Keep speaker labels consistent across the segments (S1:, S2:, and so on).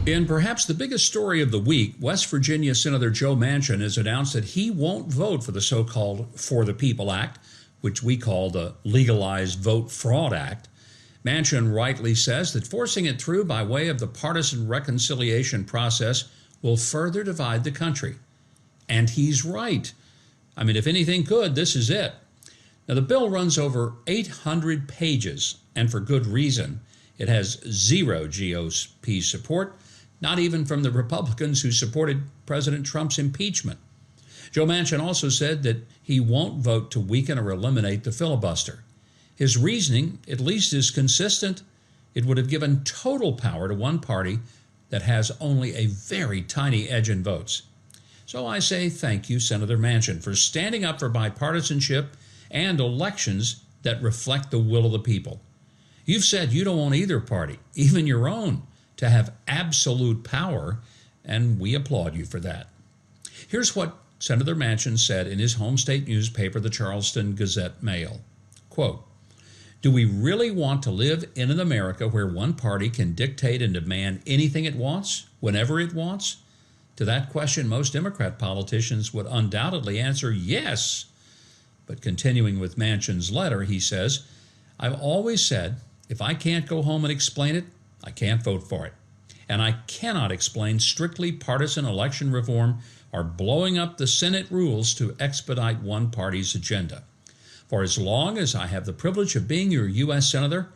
S1: In perhaps the biggest story of the week, West Virginia Senator Joe Manchin has announced that he won't vote for the so-called For the People Act, which we call the Legalized Vote Fraud Act. Manchin rightly says that forcing it through by way of the partisan reconciliation process will further divide the country. And he's right. I mean, if anything could, this is it. Now, the bill runs over 800 pages, and for good reason. It has zero GOP support, not even from the Republicans who supported President Trump's impeachment. Joe Manchin also said that he won't vote to weaken or eliminate the filibuster. His reasoning, at least, is consistent. It would have given total power to one party that has only a very tiny edge in votes. So I say thank you, Senator Manchin, for standing up for bipartisanship and elections that reflect the will of the people. You've said you don't want either party, even your own, to have absolute power, and we applaud you for that. Here's what Senator Manchin said in his home state newspaper, the Charleston Gazette-Mail. Quote, "Do we really want to live in an America where one party can dictate and demand anything it wants, whenever it wants?" To that question, most Democrat politicians would undoubtedly answer yes. But continuing with Manchin's letter, he says, "I've always said, if I can't go home and explain it, I can't vote for it. And I cannot explain strictly partisan election reform or blowing up the Senate rules to expedite one party's agenda. For as long as I have the privilege of being your U.S. Senator,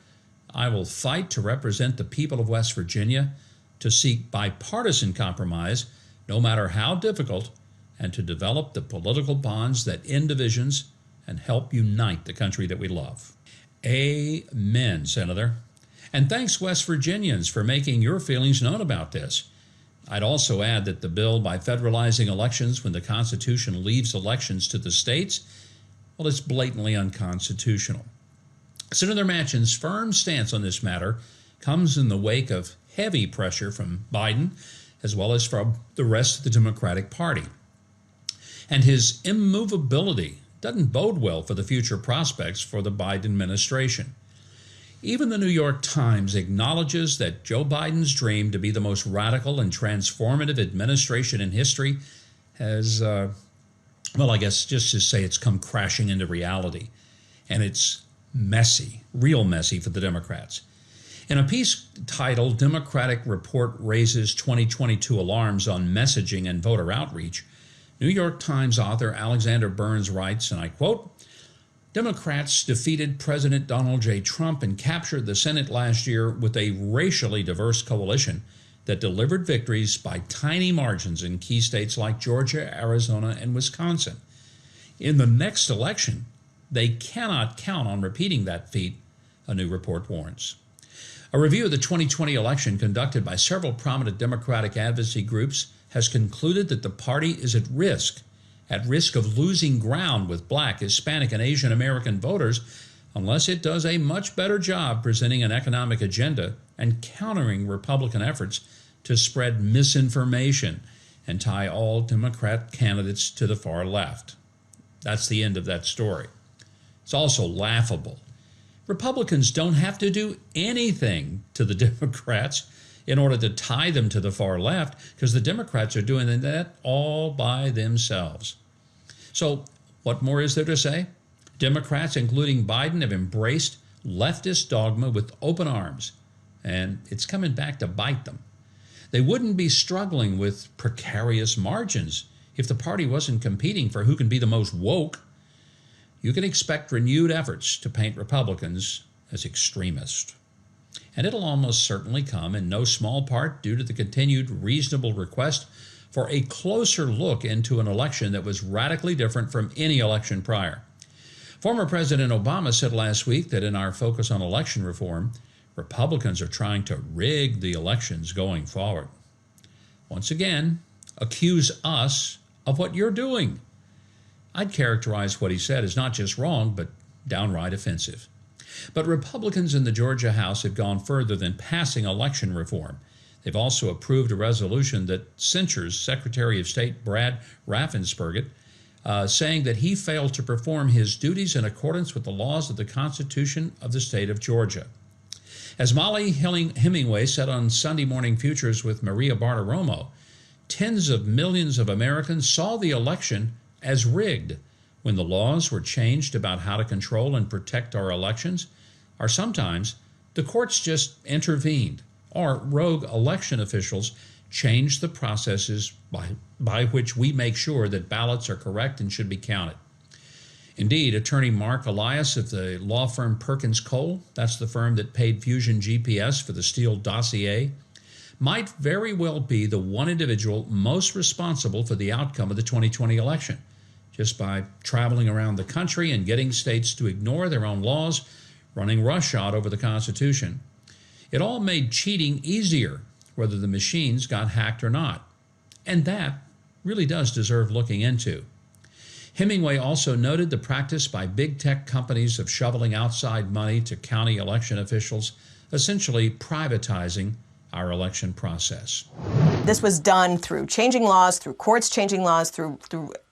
S1: I will fight to represent the people of West Virginia, to seek bipartisan compromise, no matter how difficult, and to develop the political bonds that end divisions and help unite the country that we love." Amen, Senator. And thanks, West Virginians, for making your feelings known about this. I'd also add that the bill, by federalizing elections when the Constitution leaves elections to the states, well, it's blatantly unconstitutional. Senator Manchin's firm stance on this matter comes in the wake of heavy pressure from Biden, as well as from the rest of the Democratic Party. And his immovability doesn't bode well for the future prospects for the Biden administration. Even the New York Times acknowledges that Joe Biden's dream to be the most radical and transformative administration in history has, I guess just to say it's come crashing into reality. And it's messy, real messy for the Democrats. In a piece titled "Democratic Report Raises 2022 Alarms on Messaging and Voter Outreach," New York Times author Alexander Burns writes, and I quote, "Democrats defeated President Donald J. Trump and captured the Senate last year with a racially diverse coalition that delivered victories by tiny margins in key states like Georgia, Arizona, and Wisconsin. In the next election, they cannot count on repeating that feat," a new report warns. A review of the 2020 election conducted by several prominent Democratic advocacy groups has concluded that the party is at risk of losing ground with Black, Hispanic, and Asian American voters unless it does a much better job presenting an economic agenda and countering Republican efforts to spread misinformation and tie all Democrat candidates to the far left. That's the end of that story. It's also laughable. Republicans don't have to do anything to the Democrats in order to tie them to the far left, because the Democrats are doing that all by themselves. So what more is there to say? Democrats, including Biden, have embraced leftist dogma with open arms, and it's coming back to bite them. They wouldn't be struggling with precarious margins if the party wasn't competing for who can be the most woke. You can expect renewed efforts to paint Republicans as extremist. And it'll almost certainly come in no small part due to the continued reasonable request for a closer look into an election that was radically different from any election prior. Former President Obama said last week that in our focus on election reform, Republicans are trying to rig the elections going forward. Once again, accuse us of what you're doing. I'd characterize what he said as not just wrong, but downright offensive. But Republicans in the Georgia House have gone further than passing election reform. They've also approved a resolution that censures Secretary of State Brad Raffensperger, saying that he failed to perform his duties in accordance with the laws of the Constitution of the state of Georgia. As Molly Hemingway said on Sunday Morning Futures with Maria Bartiromo, tens of millions of Americans saw the election as rigged when the laws were changed about how to control and protect our elections, or sometimes the courts just intervened, or rogue election officials changed the processes by which we make sure that ballots are correct and should be counted. Indeed, attorney Mark Elias of the law firm Perkins Cole, that's the firm that paid Fusion GPS for the Steele dossier, might very well be the one individual most responsible for the outcome of the 2020 election, just by traveling around the country and getting states to ignore their own laws, running roughshod over the Constitution. It all made cheating easier, whether the machines got hacked or not. And that really does deserve looking into. Hemingway also noted the practice by big tech companies of shoveling outside money to county election officials, essentially privatizing our election process.
S2: This was done through changing laws, through courts changing laws, through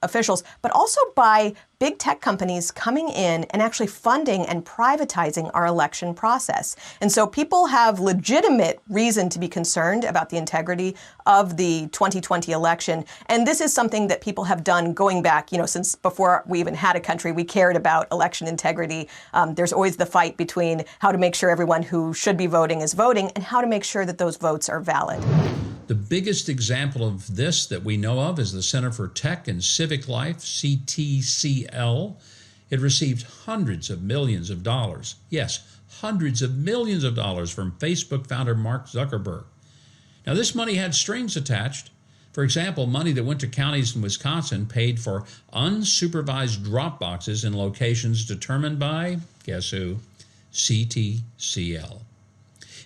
S2: officials, but also by big tech companies coming in and actually funding and privatizing our election process. And so people have legitimate reason to be concerned about the integrity of the 2020 election. And this is something that people have done going back, since before we even had a country. We cared about election integrity. There's always the fight between how to make sure everyone who should be voting is voting and how to make sure that those votes are valid.
S1: The biggest example of this that we know of is the Center for Tech and Civic Life, CTCL. It received hundreds of millions of dollars. Yes, hundreds of millions of dollars from Facebook founder Mark Zuckerberg. Now, this money had strings attached. For example, money that went to counties in Wisconsin paid for unsupervised drop boxes in locations determined by, guess who? CTCL.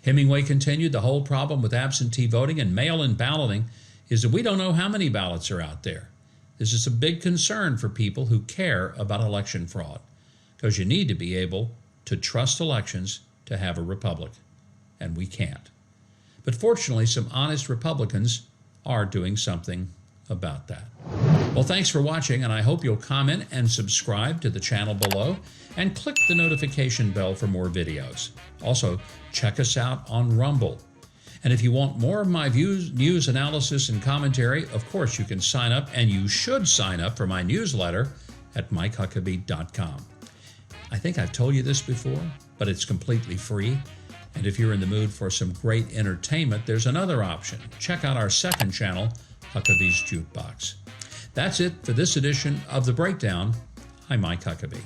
S1: Hemingway continued, the whole problem with absentee voting and mail-in balloting is that we don't know how many ballots are out there. This is a big concern for people who care about election fraud, because you need to be able to trust elections to have a republic, and we can't. But fortunately, some honest Republicans are doing something about that. Well, thanks for watching, and I hope you'll comment and subscribe to the channel below and click the notification bell for more videos. Also, check us out on Rumble. And if you want more of my views, news analysis, and commentary, of course, you can sign up, and you should sign up for my newsletter at MikeHuckabee.com. I think I've told you this before, but it's completely free. And if you're in the mood for some great entertainment, there's another option. Check out our second channel, Huckabee's Jukebox. That's it for this edition of The Breakdown. I'm Mike Huckabee.